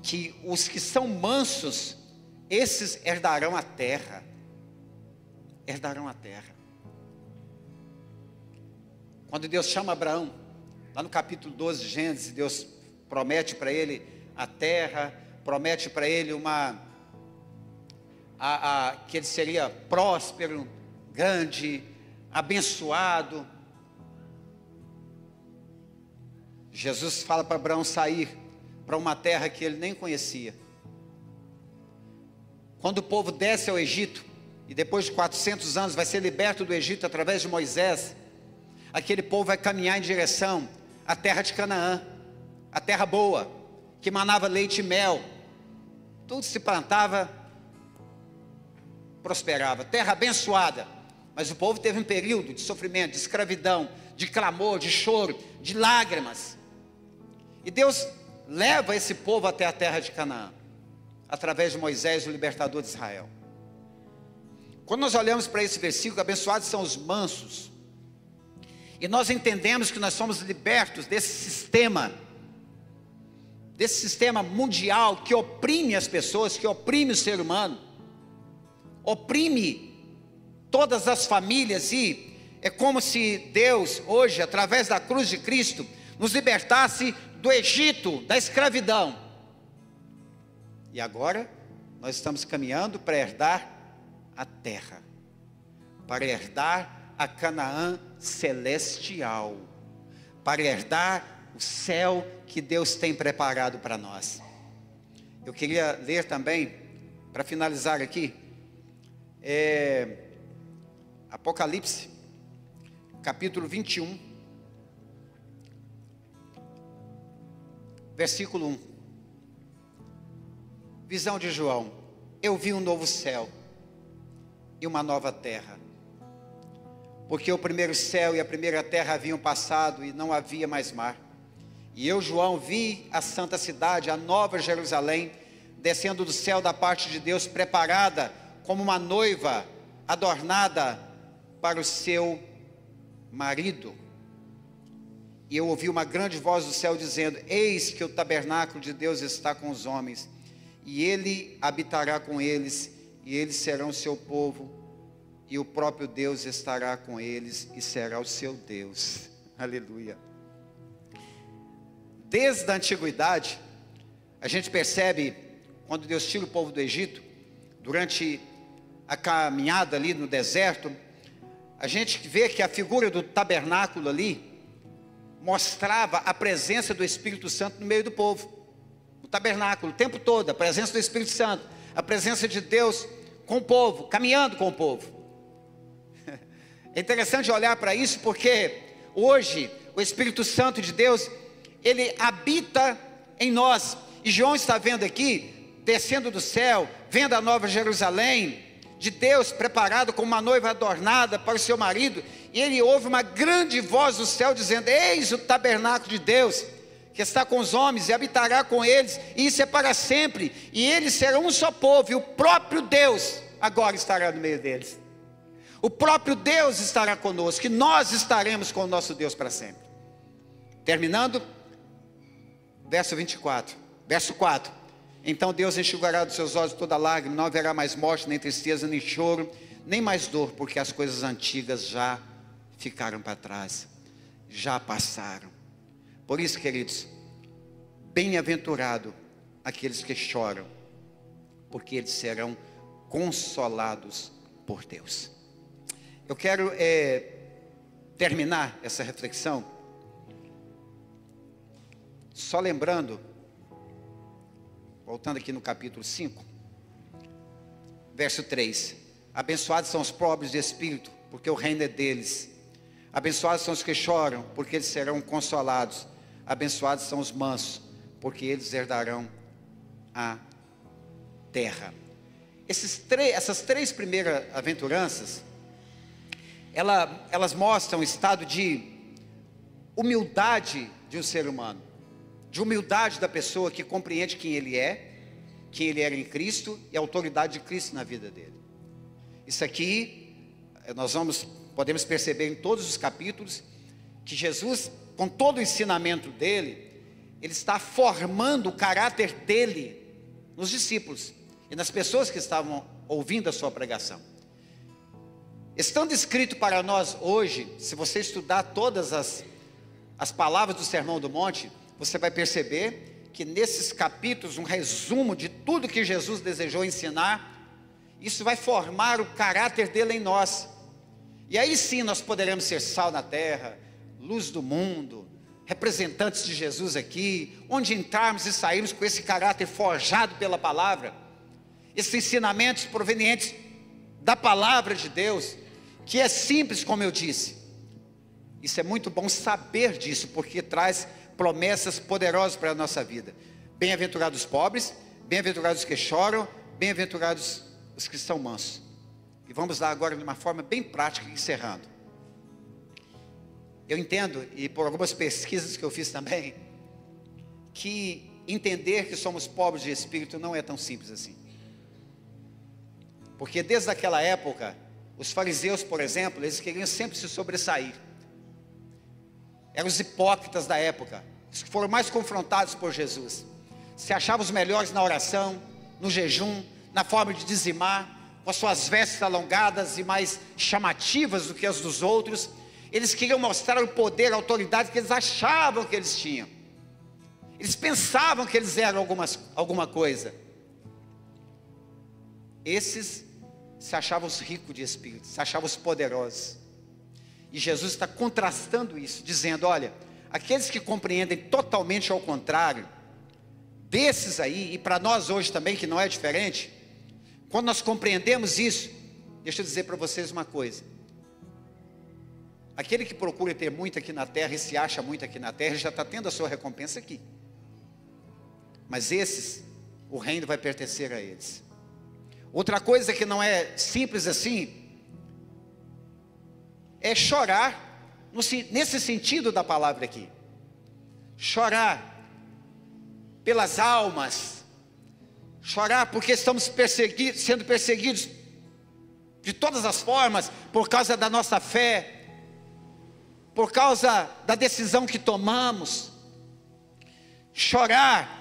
que os que são mansos, esses herdarão a terra. Herdarão a terra. Quando Deus chama Abraão, lá no capítulo 12 de Gênesis, Deus promete para ele a terra, promete para ele que ele seria próspero, grande, abençoado. Jesus fala para Abraão sair para uma terra que ele nem conhecia. Quando o povo desce ao Egito, e depois de 400 anos vai ser liberto do Egito através de Moisés, aquele povo vai caminhar em direção à terra de Canaã, a terra boa, que manava leite e mel, tudo se plantava, prosperava, terra abençoada. Mas o povo teve um período de sofrimento, de escravidão, de clamor, de choro, de lágrimas. E Deus leva esse povo até a terra de Canaã, através de Moisés, o libertador de Israel. Quando nós olhamos para esse versículo, abençoados são os mansos, e nós entendemos que nós somos libertos desse sistema mundial que oprime as pessoas, que oprime o ser humano, oprime todas as famílias, e é como se Deus hoje, através da cruz de Cristo, nos libertasse do Egito, da escravidão. E agora nós estamos caminhando para herdar a terra, para herdar a Canaã celestial, para herdar o céu que Deus tem preparado para nós. Eu queria ler também, para finalizar aqui, Apocalipse, capítulo 21, versículo 1. Visão de João: eu vi um novo céu e uma nova terra, porque o primeiro céu e a primeira terra haviam passado e não havia mais mar. E eu, João, vi a santa cidade, a nova Jerusalém, descendo do céu da parte de Deus, preparada como uma noiva adornada para o seu marido. E eu ouvi uma grande voz do céu dizendo: eis que o tabernáculo de Deus está com os homens, e ele habitará com eles, e eles serão seu povo, e o próprio Deus estará com eles e será o seu Deus. Aleluia. Desde a antiguidade, a gente percebe, quando Deus tira o povo do Egito, durante a caminhada ali no deserto, a gente vê que a figura do tabernáculo ali mostrava a presença do Espírito Santo no meio do povo. O tabernáculo, o tempo todo, a presença do Espírito Santo, a presença de Deus com o povo, caminhando com o povo. É interessante olhar para isso, porque hoje o Espírito Santo de Deus, ele habita em nós. E João está vendo aqui, descendo do céu, vendo a nova Jerusalém, de Deus preparado como uma noiva adornada para o seu marido, e ele ouve uma grande voz do céu dizendo: eis o tabernáculo de Deus, que está com os homens, e habitará com eles, e isso é para sempre, e eles serão um só povo, e o próprio Deus agora estará no meio deles. O próprio Deus estará conosco, e nós estaremos com o nosso Deus para sempre. Terminando, verso 24, verso 4. Então Deus enxugará dos seus olhos toda lágrima, não haverá mais morte, nem tristeza, nem choro, nem mais dor, porque as coisas antigas já ficaram para trás, já passaram. Por isso, queridos, bem-aventurado aqueles que choram, porque eles serão consolados por Deus. Eu quero terminar essa reflexão só lembrando, voltando aqui no capítulo 5, verso 3: abençoados são os pobres de espírito, porque o reino é deles. Abençoados são os que choram, porque eles serão consolados. Abençoados são os mansos, porque eles herdarão a terra. Essas três primeiras aventuranças, elas mostram o estado de humildade de um ser humano, de humildade da pessoa que compreende quem ele era em Cristo e a autoridade de Cristo na vida dele. Isso aqui, nós podemos perceber em todos os capítulos, que Jesus, com todo o ensinamento dele, ele está formando o caráter dele nos discípulos e nas pessoas que estavam ouvindo a sua pregação. Estando escrito para nós hoje, se você estudar todas as palavras do Sermão do Monte, você vai perceber que nesses capítulos, um resumo de tudo que Jesus desejou ensinar, isso vai formar o caráter dele em nós. E aí sim nós poderemos ser sal na terra, luz do mundo, representantes de Jesus aqui, onde entrarmos e sairmos com esse caráter forjado pela palavra, esses ensinamentos provenientes da palavra de Deus, que é simples, como eu disse. Isso é muito bom saber disso, porque traz promessas poderosas para a nossa vida. Bem-aventurados os pobres, bem-aventurados os que choram, bem-aventurados os que são mansos. E vamos lá agora de uma forma bem prática, encerrando. Eu entendo, e por algumas pesquisas que eu fiz também, que entender que somos pobres de espírito não é tão simples assim. Porque desde aquela época, os fariseus, por exemplo, eles queriam sempre se sobressair. Eram os hipócritas da época, os que foram mais confrontados por Jesus. Se achavam os melhores na oração, no jejum, na forma de dizimar, com as suas vestes alongadas e mais chamativas do que as dos outros. Eles queriam mostrar o poder, a autoridade que eles achavam que eles tinham. Eles pensavam que eles eram alguma coisa. Esses se achavam os ricos de espírito, se achavam os poderosos. E Jesus está contrastando isso, dizendo, olha, aqueles que compreendem totalmente ao contrário, desses aí, e para nós hoje também, que não é diferente, quando nós compreendemos isso, deixa eu dizer para vocês uma coisa, aquele que procura ter muito aqui na terra e se acha muito aqui na terra, já está tendo a sua recompensa aqui, mas esses, o reino vai pertencer a eles. Outra coisa que não é simples assim, é chorar, nesse sentido da palavra aqui, chorar pelas almas, chorar porque estamos sendo perseguidos de todas as formas, por causa da nossa fé, por causa da decisão que tomamos, chorar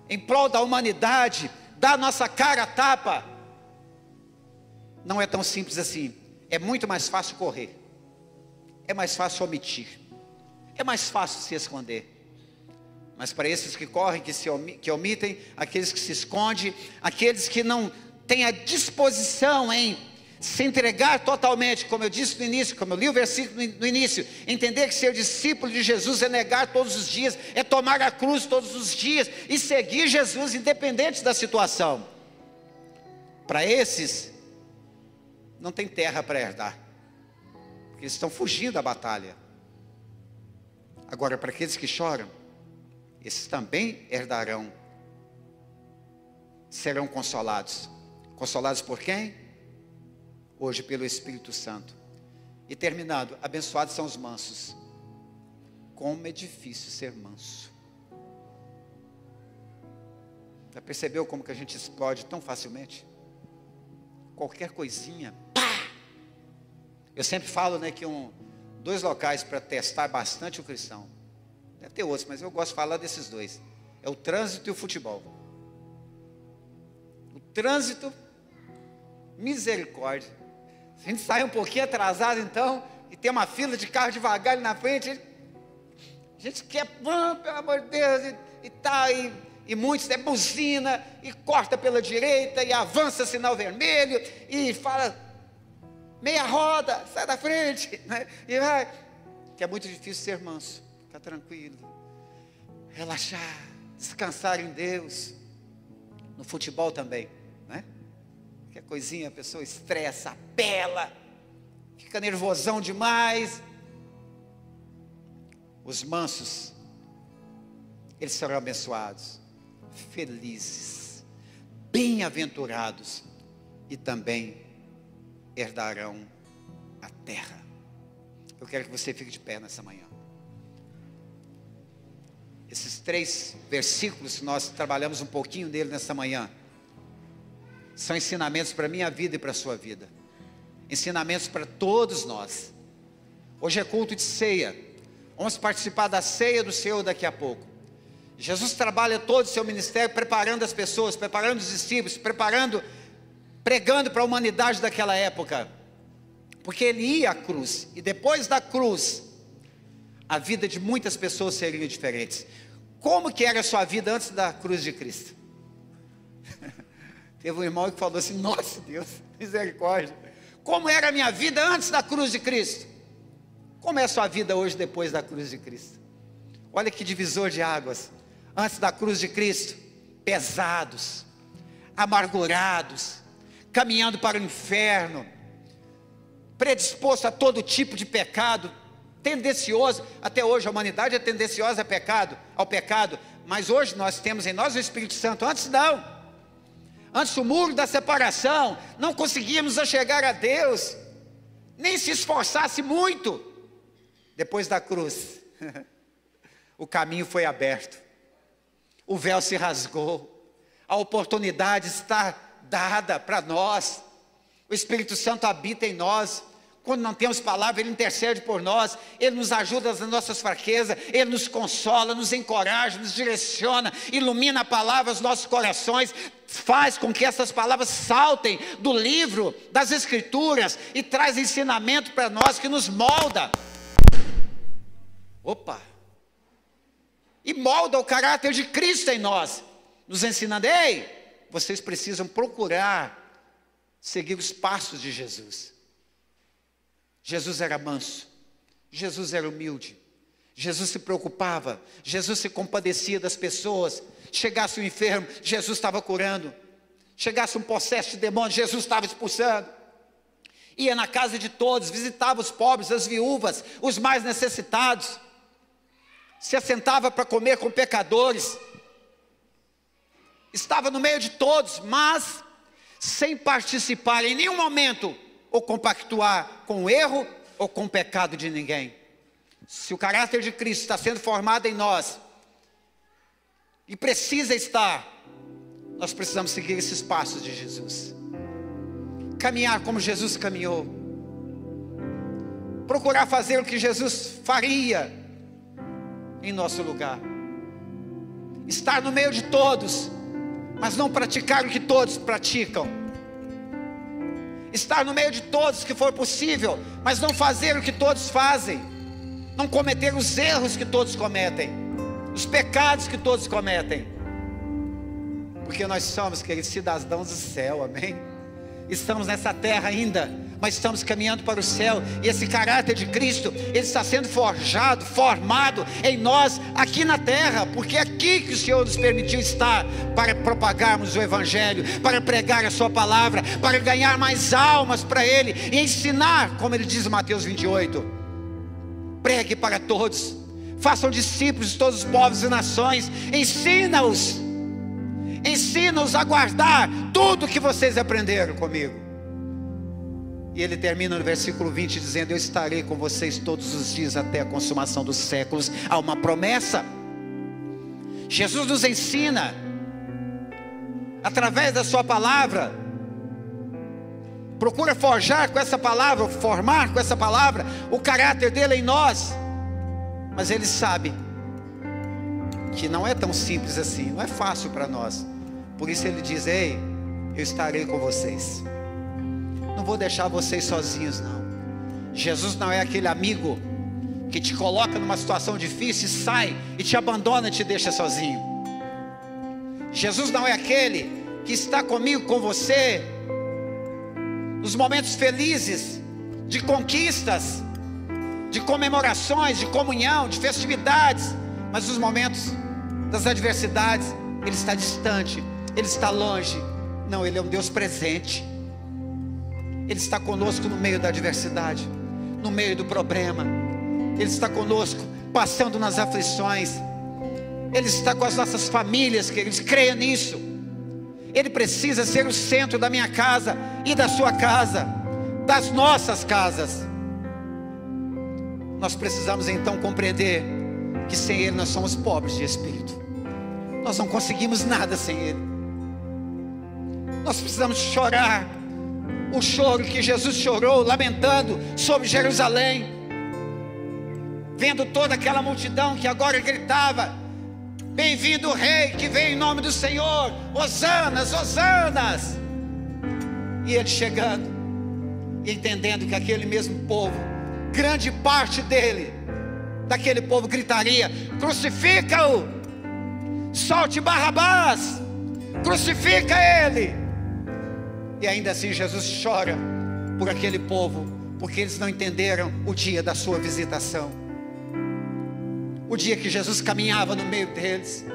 em prol da humanidade, dar nossa cara a tapa, não é tão simples assim. É muito mais fácil correr, é mais fácil omitir, é mais fácil se esconder. Mas para esses que correm, que omitem, aqueles que se escondem, aqueles que não têm a disposição em se entregar totalmente, como eu disse no início, como eu li o versículo no início, entender que ser discípulo de Jesus é negar todos os dias, é tomar a cruz todos os dias e seguir Jesus independente da situação. Para esses, não tem terra para herdar, porque eles estão fugindo da batalha. Agora, para aqueles que choram, esses também herdarão, serão consolados. Consolados por quem? Hoje pelo Espírito Santo. E terminado, abençoados são os mansos. Como é difícil ser manso. Já percebeu como que a gente explode tão facilmente? Qualquer coisinha, pá! Eu sempre falo, né, que dois locais para testar bastante o cristão. Deve ter outros, mas eu gosto de falar desses dois. É o trânsito e o futebol. O trânsito, misericórdia. Se a gente sai um pouquinho atrasado então, e tem uma fila de carro devagar ali na frente, a gente quer, pelo amor de Deus, e tal, e muitos é buzina, e corta pela direita, e avança sinal vermelho, e fala, meia roda, sai da frente, né? E vai, que é muito difícil ser manso, ficar tranquilo, relaxar, descansar em Deus. No futebol também, né? Qualquer coisinha a pessoa estressa, apela, fica nervosão demais. Os mansos, eles serão abençoados, felizes, bem-aventurados e também herdarão a terra. Eu quero que você fique de pé nessa manhã. Esses 3 versículos, nós trabalhamos um pouquinho dele nessa manhã, são ensinamentos para a minha vida e para a sua vida, ensinamentos para todos nós. Hoje é culto de ceia, vamos participar da ceia do Senhor daqui a pouco. Jesus trabalha todo o seu ministério, preparando as pessoas, preparando os discípulos, pregando para a humanidade daquela época, porque ele ia à cruz, e depois da cruz, a vida de muitas pessoas seria diferente. Como que era a sua vida antes da cruz de Cristo? Teve um irmão que falou assim, nossa Deus, misericórdia, como era a minha vida antes da cruz de Cristo? Como é a sua vida hoje depois da cruz de Cristo? Olha que divisor de águas. Antes da cruz de Cristo, pesados, amargurados, caminhando para o inferno, predisposto a todo tipo de pecado, tendencioso. Até hoje a humanidade é tendenciosa ao pecado, mas hoje nós temos em nós o Espírito Santo. Antes não. Antes o muro da separação, não conseguíamos chegar a Deus, nem se esforçasse muito. Depois da cruz, o caminho foi aberto, o véu se rasgou, a oportunidade está dada para nós. O Espírito Santo habita em nós. Quando não temos palavra, Ele intercede por nós, Ele nos ajuda nas nossas fraquezas, Ele nos consola, nos encoraja, nos direciona, ilumina a palavra aos nossos corações, faz com que essas palavras saltem do livro das Escrituras e traz ensinamento para nós que nos molda. E molda o caráter de Cristo em nós, nos ensinando, ei, vocês precisam procurar seguir os passos de Jesus. Jesus era manso, Jesus era humilde, Jesus se preocupava, Jesus se compadecia das pessoas. Chegasse um enfermo, Jesus estava curando. Chegasse um possesso de demônio, Jesus estava expulsando. Ia na casa de todos, visitava os pobres, as viúvas, os mais necessitados. Se assentava para comer com pecadores. Estava no meio de todos, mas sem participar em nenhum momento ou compactuar com o erro ou com o pecado de ninguém. Se o caráter de Cristo está sendo formado em nós, e precisa estar, nós precisamos seguir esses passos de Jesus. Caminhar como Jesus caminhou. Procurar fazer o que Jesus faria em nosso lugar. Estar no meio de todos, mas não praticar o que todos praticam. Estar no meio de todos que for possível, mas não fazer o que todos fazem. Não cometer os erros que todos cometem, os pecados que todos cometem. Porque nós somos, queridos, cidadãos do céu, amém? Estamos nessa terra ainda, mas estamos caminhando para o céu. E esse caráter de Cristo, ele está sendo forjado, formado em nós aqui na terra. Porque é aqui que o Senhor nos permitiu estar, para propagarmos o Evangelho, para pregar a sua palavra, para ganhar mais almas para Ele e ensinar, como Ele diz em Mateus 28. Pregue para todos, façam discípulos de todos os povos e nações, ensina-os a guardar tudo que vocês aprenderam comigo. E ele termina no versículo 20 dizendo: eu estarei com vocês todos os dias até a consumação dos séculos. Há uma promessa. Jesus nos ensina através da sua palavra. Procura forjar com essa palavra, formar com essa palavra o caráter dele em nós. Mas ele sabe que não é tão simples assim, não é fácil para nós. Por isso ele diz: ei, eu estarei com vocês. Não vou deixar vocês sozinhos, não. Jesus não é aquele amigo que te coloca numa situação difícil e sai e te abandona e te deixa sozinho. Jesus não é aquele que está comigo, com você, nos momentos felizes, de conquistas, de comemorações, de comunhão, de festividades, mas nos momentos das adversidades, Ele está distante, Ele está longe. Não, Ele é um Deus presente. Ele está conosco no meio da adversidade, no meio do problema. Ele está conosco passando nas aflições. Ele está com as nossas famílias, queridos, creia nisso. Ele precisa ser o centro da minha casa e da sua casa, das nossas casas. Nós precisamos então compreender que sem Ele nós somos pobres de espírito. Nós não conseguimos nada sem Ele. Nós precisamos chorar o choro que Jesus chorou, lamentando sobre Jerusalém, vendo toda aquela multidão que agora gritava: bem-vindo o Rei que vem em nome do Senhor, Hosanas, Hosanas. E ele chegando e entendendo que aquele mesmo povo, grande parte dele, daquele povo gritaria: crucifica-o, solte Barrabás, crucifica ele. E ainda assim Jesus chora por aquele povo, porque eles não entenderam o dia da sua visitação, o dia que Jesus caminhava no meio deles.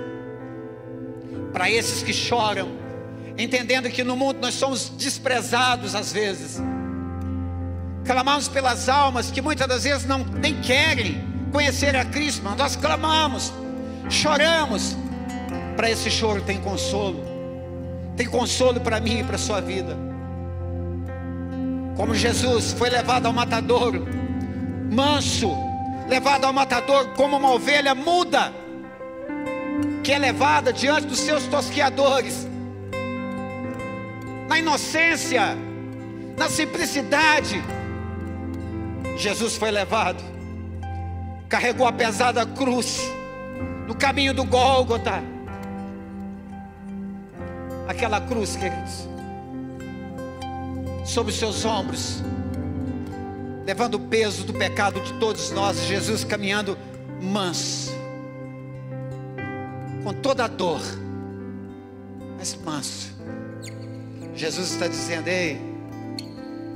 Para esses que choram, entendendo que no mundo nós somos desprezados às vezes, clamamos pelas almas que muitas das vezes nem querem conhecer a Cristo, mas nós clamamos, choramos. Para esse choro tem consolo para mim e para a sua vida. Como Jesus foi levado ao matadouro, manso, levado ao matadouro como uma ovelha muda, que é levada diante dos seus tosqueadores, na inocência, na simplicidade. Jesus foi levado, carregou a pesada cruz, no caminho do Gólgota. Aquela cruz, queridos, sobre os seus ombros, levando o peso do pecado de todos nós. Jesus caminhando manso, com toda a dor, mas manso. Jesus está dizendo: ei,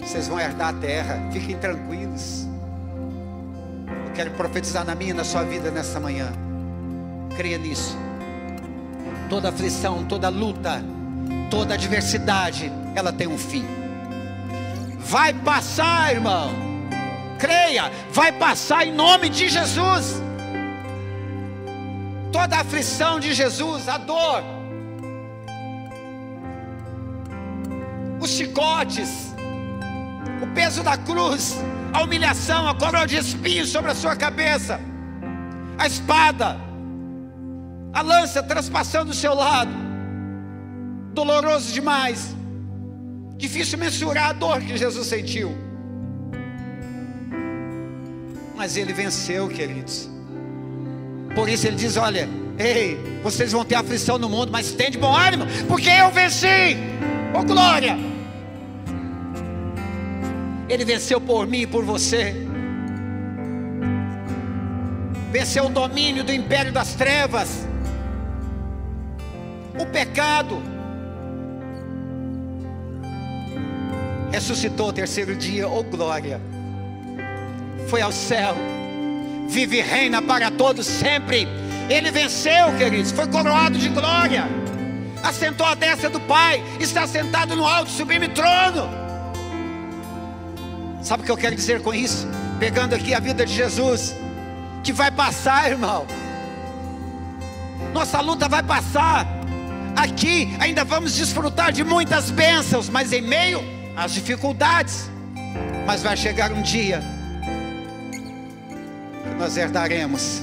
Vocês vão herdar a terra, fiquem tranquilos. Eu quero profetizar na minha e na sua vida nessa manhã. Creia nisso. Toda aflição, toda luta, toda adversidade, ela tem um fim. Vai passar, irmão. Creia, vai passar em nome de Jesus. Toda a aflição de Jesus, a dor, os chicotes, o peso da cruz, a humilhação, a coroa de espinhos sobre a sua cabeça, a espada, a lança transpassando o seu lado, doloroso demais, difícil mensurar a dor que Jesus sentiu, mas Ele venceu, queridos. Por isso Ele diz: olha, ei, vocês vão ter aflição no mundo, mas tem de bom ânimo, porque eu venci. Oh glória! Ele venceu por mim e por você. Venceu o domínio do império das trevas, o pecado. Ressuscitou ao terceiro dia, oh glória! Foi ao céu, vive e reina para todos sempre. Ele venceu, queridos, foi coroado de glória, assentou à destra do Pai, está sentado no alto e sublime trono. Sabe o que eu quero dizer com isso? Pegando aqui a vida de Jesus, que vai passar, irmão. Nossa luta vai passar. Aqui ainda vamos desfrutar de muitas bênçãos, mas em meio às dificuldades. Mas vai chegar um dia que nós herdaremos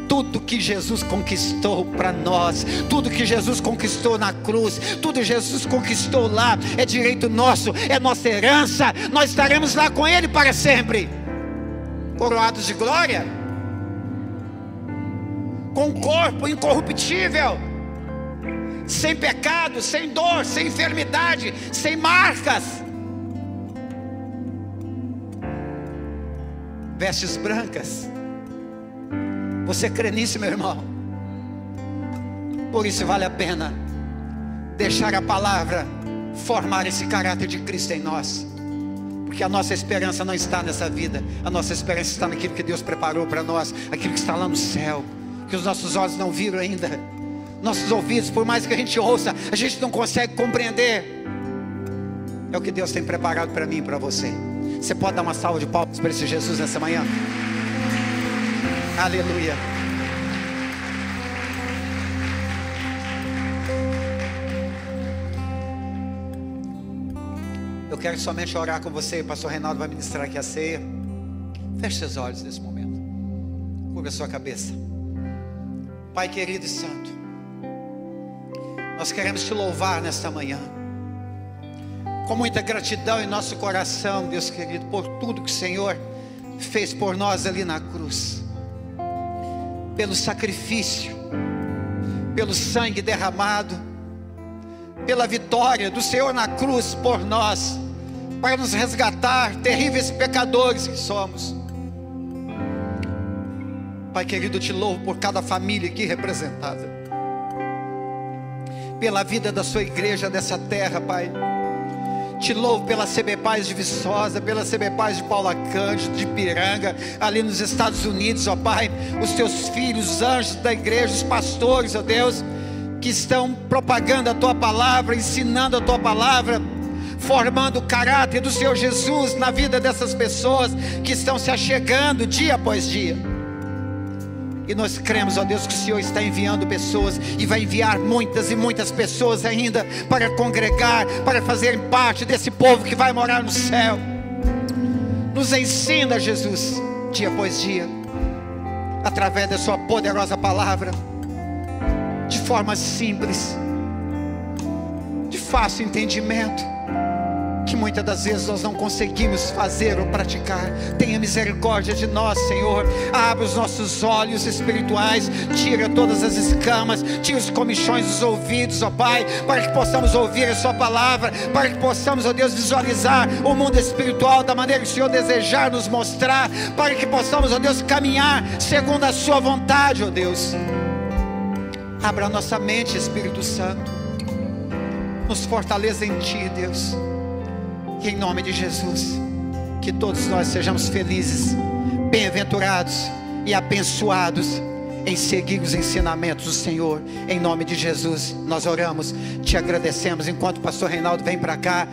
tudo que Jesus conquistou para nós, tudo que Jesus conquistou na cruz, tudo que Jesus conquistou lá, é direito nosso, é nossa herança. Nós estaremos lá com Ele para sempre, coroados de glória, com um corpo incorruptível, sem pecado, sem dor, sem enfermidade, sem marcas, vestes brancas. Você crê nisso, meu irmão? Por isso vale a pena deixar a palavra formar esse caráter de Cristo em nós, porque a nossa esperança não está nessa vida, a nossa esperança está naquilo que Deus preparou para nós, aquilo que está lá no céu, que os nossos olhos não viram ainda, nossos ouvidos, por mais que a gente ouça, a gente não consegue compreender. É o que Deus tem preparado para mim e para você. Você pode dar uma salva de palmas para esse Jesus nessa manhã? Aleluia. Eu quero somente orar com você. O pastor Reinaldo vai ministrar aqui a ceia. Feche seus olhos nesse momento, curva a sua cabeça. Pai querido e santo, nós queremos te louvar nesta manhã, com muita gratidão em nosso coração, Deus querido, por tudo que o Senhor fez por nós ali na cruz, pelo sacrifício, pelo sangue derramado, pela vitória do Senhor na cruz por nós, para nos resgatar, terríveis pecadores que somos. Pai querido, te louvo por cada família aqui representada, pela vida da sua igreja nessa terra, Pai. Te louvo pela CB Paz de Viçosa, pela CB Paz de Paula Cândido, de Piranga, ali nos Estados Unidos, ó Pai. Os teus filhos, os anjos da igreja, os pastores, ó Deus, que estão propagando a tua palavra, ensinando a tua palavra, formando o caráter do Senhor Jesus na vida dessas pessoas que estão se achegando dia após dia. E nós cremos, ó Deus, que o Senhor está enviando pessoas, e vai enviar muitas e muitas pessoas ainda, para congregar, para fazerem parte desse povo que vai morar no céu. Nos ensina, Jesus, dia após dia, através da sua poderosa palavra, de forma simples, de fácil entendimento, que muitas das vezes nós não conseguimos fazer ou praticar. Tenha misericórdia de nós, Senhor. Abre os nossos olhos espirituais, tira todas as escamas, tira os comichões dos ouvidos, ó Pai, para que possamos ouvir a sua palavra, para que possamos, ó Deus, visualizar o mundo espiritual da maneira que o Senhor desejar nos mostrar, para que possamos, ó Deus, caminhar segundo a sua vontade, ó Deus. Abra a nossa mente, Espírito Santo, nos fortaleça em Ti, Deus. Que em nome de Jesus, que todos nós sejamos felizes, bem-aventurados e abençoados em seguir os ensinamentos do Senhor. Em nome de Jesus, nós oramos, te agradecemos. Enquanto o pastor Reinaldo vem para cá,